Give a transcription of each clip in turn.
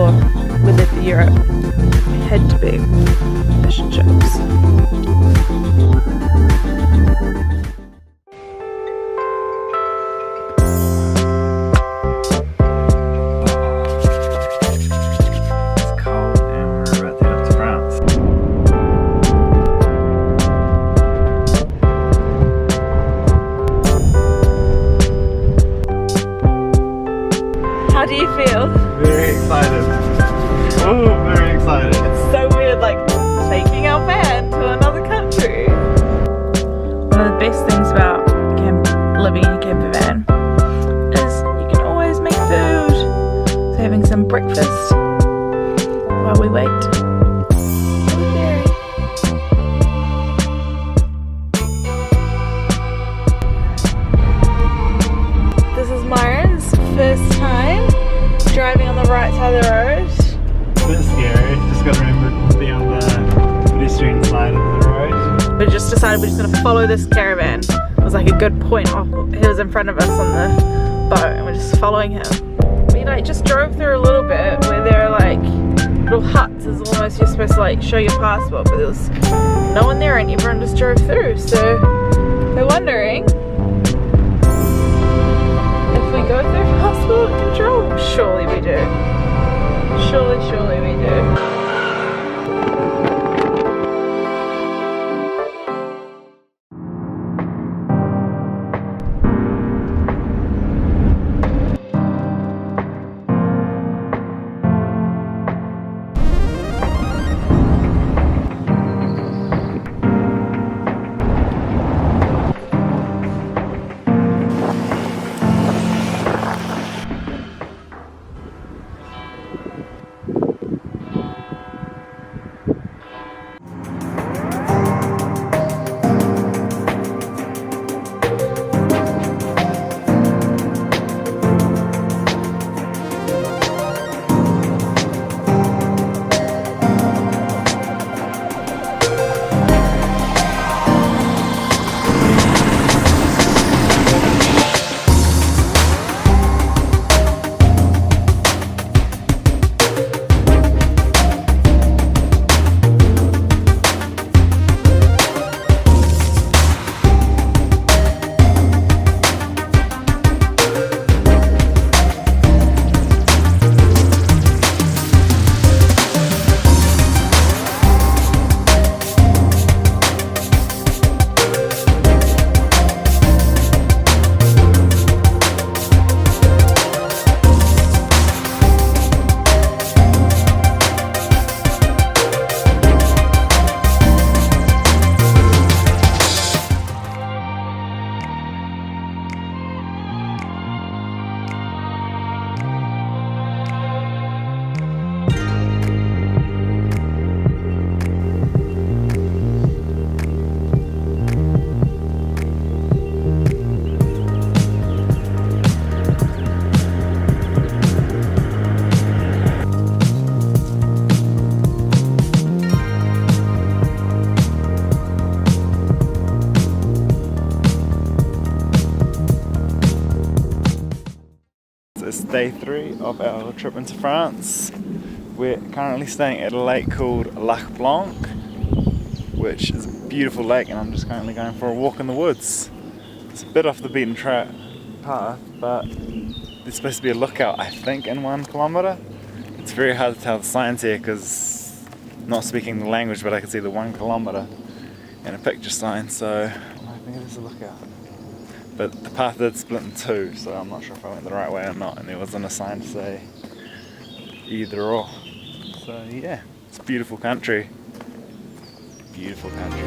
or we live in Europe, it had to be fish and chips. How do you feel? Very excited. Oh, very excited. It's so weird, like taking our van to another country. One of the best things about living in a camper van is you can always make food. So having some breakfast while we wait. This is Myron's first time driving on the right side of the road. It's a bit scary, just gotta remember to be on the pedestrian side of the road. We just decided we're just gonna follow this caravan. It was like a good point. He was in front of us on the boat and we're just following him. We like just drove through a little bit where there are like little huts. It's almost you're supposed to like show your passport, but there was no one there and everyone just drove through. So we're wondering if we go through passport control. Surely we do. Surely we do. It's day 3 of our trip into France. We're currently staying at a lake called Lac Blanc, which is a beautiful lake, and I'm just currently going for a walk in the woods. It's a bit off the beaten track path, but there's supposed to be a lookout, I think, in 1 kilometre. It's very hard to tell the signs here because I'm not speaking the language, but I can see the 1 kilometre and a picture sign, so I think it is a lookout. But the path did split in 2, so I'm not sure if I went the right way or not, and there wasn't a sign to say either or. So yeah, it's a beautiful country. Beautiful country.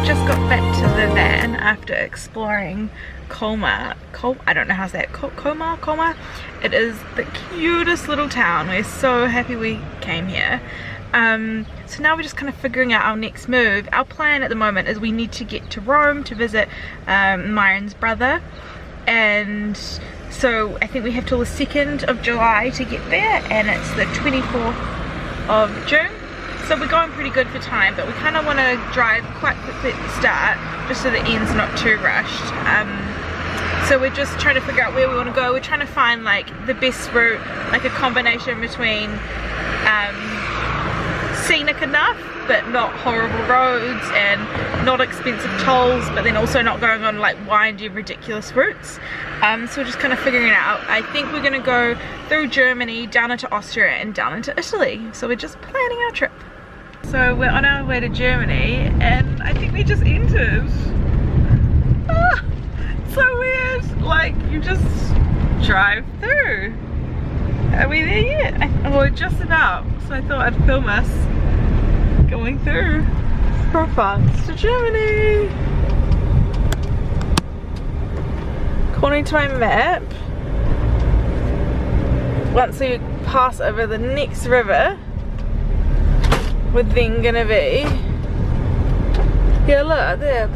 just got back to the van after exploring Colmar. I don't know how to say it. Colmar? It is the cutest little town. We're so happy we came here. So now we're just kind of figuring out our next move. Our plan at the moment is we need to get to Rome to visit Myron's brother, and so I think we have till the 2nd of July to get there, and it's the 24th of June. So we're going pretty good for time, but we kind of want to drive quite quickly at the start just so the end's not too rushed. So we're just trying to figure out where we want to go. We're trying to find like the best route, like a combination between scenic enough but not horrible roads and not expensive tolls, but then also not going on like windy ridiculous routes. So we're just kind of figuring it out. I think we're going to go through Germany, down into Austria and down into Italy. So we're just planning our trip. So we're on our way to Germany and I think we just entered. Ah, so weird, like you just drive through. Are we there yet? Well, just about, so I thought I'd film us going through from France to Germany. According to my map, once we pass over the next river, we're then gonna be, yeah look there,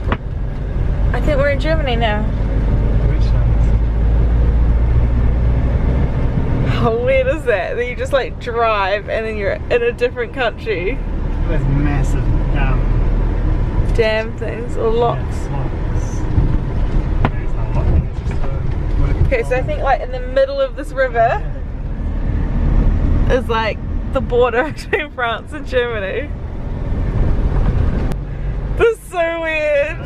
I think we're in Germany now. How weird is that? That you just like drive and then you're in a different country. With massive dam things or locks. Okay, so I think like in the middle of this river is like the border between France and Germany. This is so weird.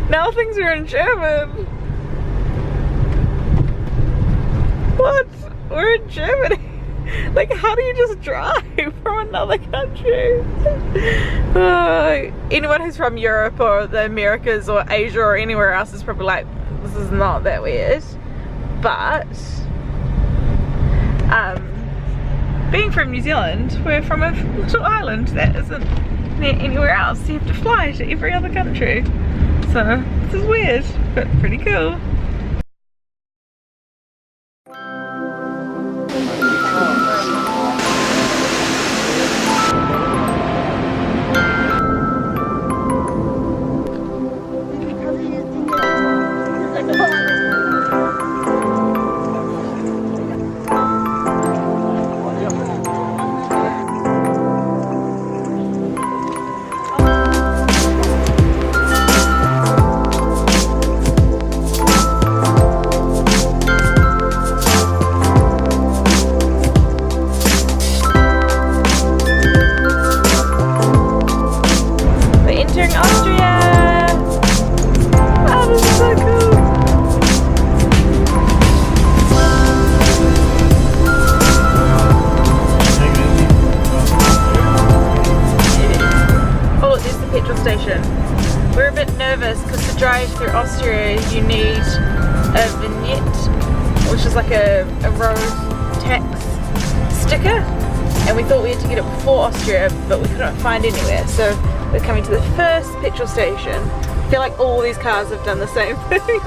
Now things are in German. What? We're in Germany. Like, how do you just drive from another country? Anyone who's from Europe or the Americas or Asia or anywhere else is probably like, this is not that weird. But being from New Zealand, we're from a little island that isn't near anywhere else. You have to fly to every other country. So this is weird, but pretty cool. We're a bit nervous because to drive through Austria you need a vignette, which is like a road tax sticker, and we thought we had to get it before Austria but we couldn't find anywhere, so we're coming to the first petrol station. I feel like all these cars have done the same thing.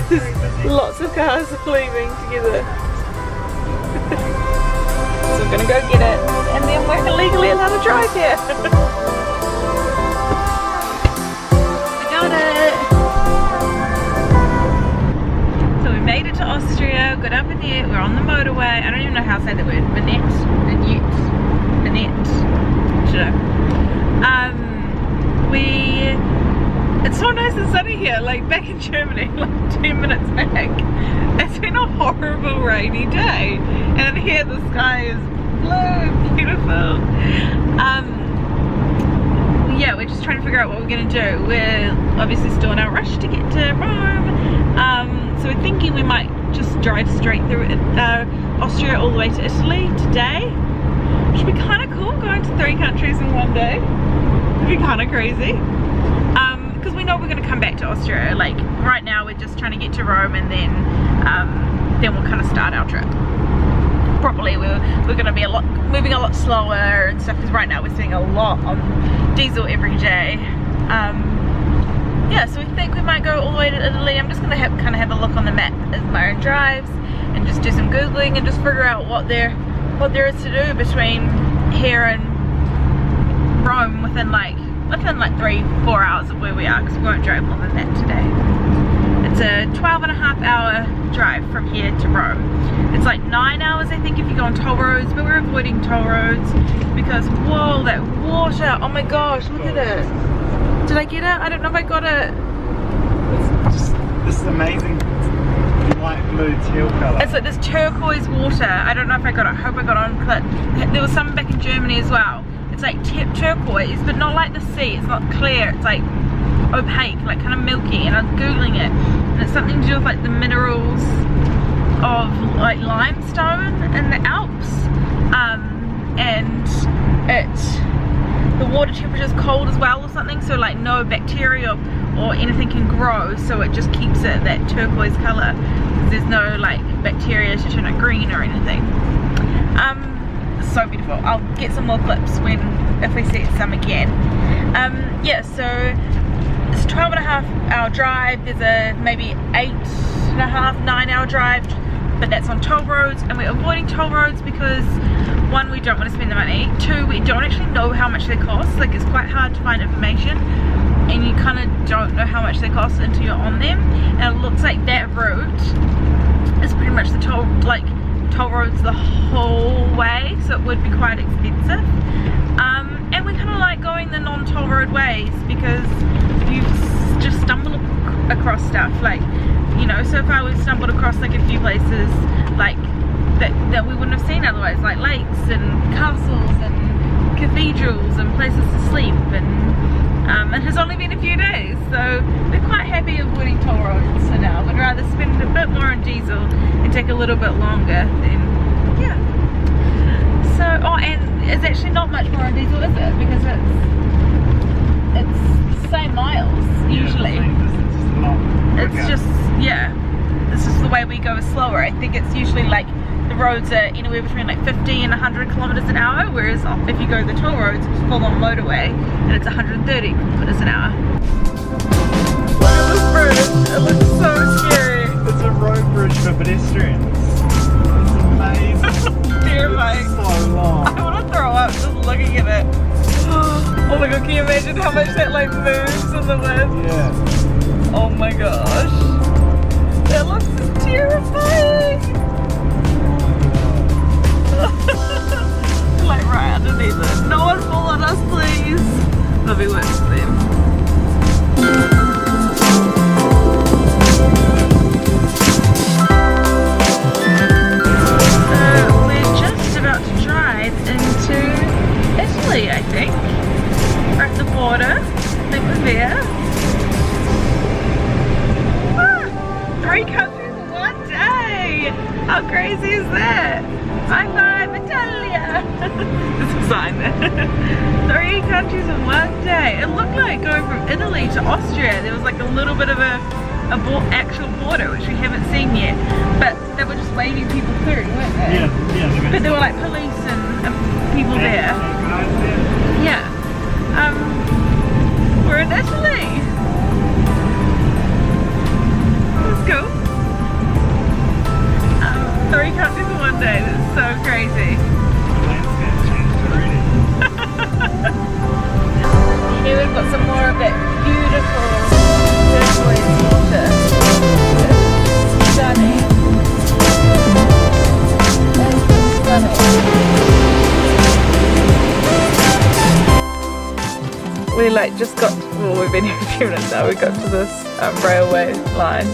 There's lots of cars leaving together. So we're gonna go get it and then we're legally allowed to drive here. Made it to Austria, got over there, we're on the motorway. I don't even know how to say that word. Vignette. Should know. It's so nice and sunny here, like back in Germany, like 10 minutes back. It's been a horrible rainy day. And then here the sky is blue, beautiful. Yeah, we're just trying to figure out what we're gonna do. We're obviously still in our rush to get to Rome. So we're thinking we might just drive straight through Austria all the way to Italy today. Which would be kind of cool, going to 3 countries in one day. It'd be kind of crazy. Because we know we're going to come back to Austria. Like right now we're just trying to get to Rome and then we'll kind of start our trip. Probably we're going to be moving a lot slower and stuff, because right now we're seeing a lot on diesel every day. Yeah, so we think we might go all the way to Italy. I'm just gonna kind of have a look on the map as Myron drives and just do some googling and just figure out what there is to do between here and Rome within like 3-4 hours of where we are, because we won't drive more than that today. It's a 12.5-hour drive from here to Rome. It's like 9 hours I think if you go on toll roads, but we're avoiding toll roads because whoa, that water, oh my gosh, look at it. Did I get it? I don't know if I got it. This is amazing light blue teal colour. It's like this turquoise water. I don't know if I got it. I hope I got it on clip. There was some back in Germany as well. It's like turquoise, but not like the sea. It's not clear. It's like opaque, like kind of milky. And I was googling it, and it's something to do with like the minerals of like limestone in the Alps, and the water temperature is cold as well or something, so like no bacteria or anything can grow, so it just keeps it that turquoise color. There's no like bacteria to turn it green or anything. So beautiful. I'll get some more clips if we see some again. Yeah, so it's a 12.5-hour drive. There's a maybe 8.5-9-hour drive, but that's on toll roads, and we're avoiding toll roads because 1, we don't want to spend the money, 2, we don't actually know how much they cost. Like, it's quite hard to find information, and you kind of don't know how much they cost until you're on them. And it looks like that route is pretty much the toll roads the whole way, so it would be quite expensive. And we kind of like going the non-toll road ways because you just stumble across stuff, like, you know. So far we've stumbled across like a few places like that we wouldn't have seen otherwise, like lakes and castles and cathedrals and places to sleep, and it has only been a few days, so we're quite happy avoiding toll roads for now. We'd rather spend a bit more on diesel and take a little bit longer than, yeah. So, oh, and it's actually not much more on diesel, is it? Because it's the same miles usually. It's just, yeah, this is the way we go slower. I think it's usually like the roads are anywhere between like 50 and 100 kilometers an hour, whereas if you go the toll roads, it's full on motorway and it's 130 kilometers an hour. Look at this bridge, it looks so scary. It's a road bridge for pedestrians. It's amazing. Terrifying. It's so long. I want to throw up just looking at it. Oh my god, can you imagine how much that like moves in the wind? Yeah. Oh my gosh. That looks terrifying. Like right underneath it. No one fall on us, please. That'll be worse for them. We're just about to drive into Italy, I think. We're at the border. I think we're there. 3 countries in 1 day! How crazy is that? High five, Italia! There's a sign there. 3 countries in 1 day. It looked like going from Italy to Austria. There was like a little bit of a actual border, which we haven't seen yet. But they were just waving people through, weren't they? Yeah. But there were like police and people there. Yeah. We're in Italy. Let's go. 3 countries in 1 day. That's so crazy. Landscape changed already. Here we've got some more of that beautiful turquoise water. It's stunning. That's stunning. We like just got, well, we've been here a few minutes now. We got to this railway line,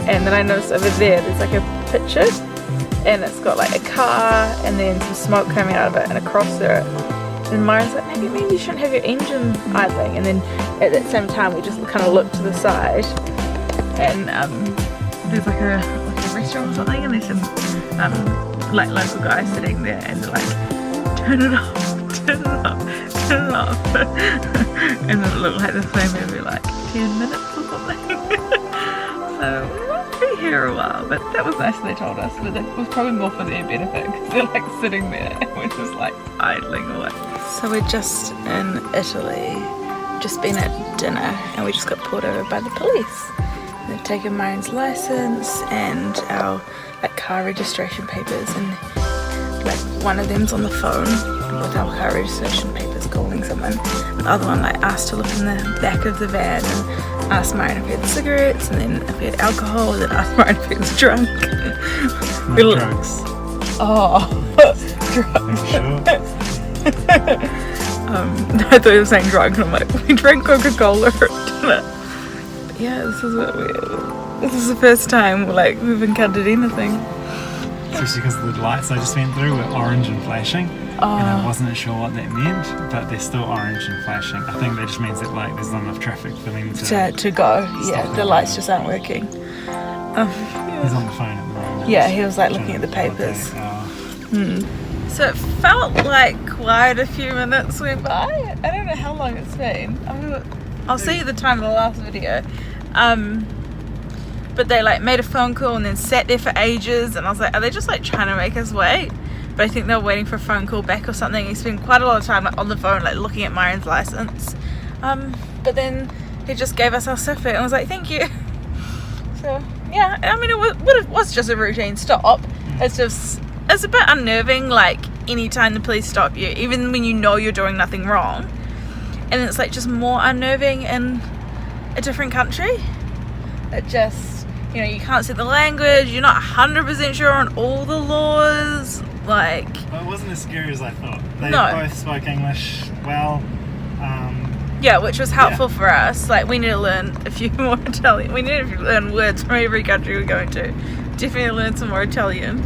and then I noticed over there's like a picture, and it's got like a car and then some smoke coming out of it and a cross through it. And Myron's like, maybe you shouldn't have your engine idling. And then at that same time we just kind of look to the side, and there's like a restaurant or something, and there's some like local guys sitting there, and they're like, turn it off, turn it off, turn it off. And then it looked like the flame maybe like 10 minutes or something. So we won't be here a while, but that was nice they told us, but it was probably more for their benefit because they're like sitting there and we're just like idling away. So we're just in Italy, just been at dinner and we just got pulled over by the police. They've taken Marian's license and our like car registration papers, and like one of them's on the phone with our car registration papers calling someone. The other one like asked to look in the back of the van and asked Marian if he had cigarettes, and then if he had alcohol, and then asked Marian if he was drunk. No drugs. Oh, drugs. Sure. I thought he was saying drugs, and I'm like, we drank Coca-Cola at dinner. But yeah, this is the first time like we've encountered anything. Especially because the lights I just went through were orange and flashing, and I wasn't sure what that meant, but they're still orange and flashing. I think that just means that like there's not enough traffic for them to go. Yeah, the lights just aren't working. He's on the phone at the moment. Yeah, he was like looking at the papers. So it felt like quite a few minutes went by. I don't know how long it's been. I'll see you the time of the last video. But they like made a phone call and then sat there for ages, and I was like, are they just like trying to make us wait? But I think they were waiting for a phone call back or something. He spent quite a lot of time like on the phone like looking at Marian's license. But then he just gave us our stuff and was like, thank you. So yeah, I mean it was just a routine stop. It's a bit unnerving like anytime the police stop you, even when you know you're doing nothing wrong. And it's like just more unnerving in a different country. It just, you know, you can't see the language, you're not 100% sure on all the laws, like... Well, it wasn't as scary as I thought. They No. both spoke English well. Yeah, which was helpful for us. Like, we need to learn a few more Italian. We need to learn words from every country we're going to. Definitely learn some more Italian.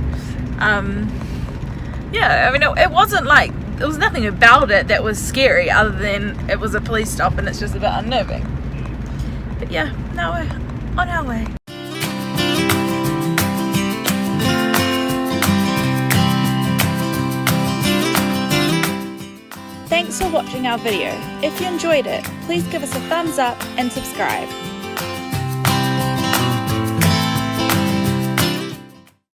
Yeah, I mean, it wasn't like... There was nothing about it that was scary other than it was a police stop and it's just a bit unnerving. But yeah, now we're on our way. Thanks for watching our video. If you enjoyed it, please give us a thumbs up and subscribe.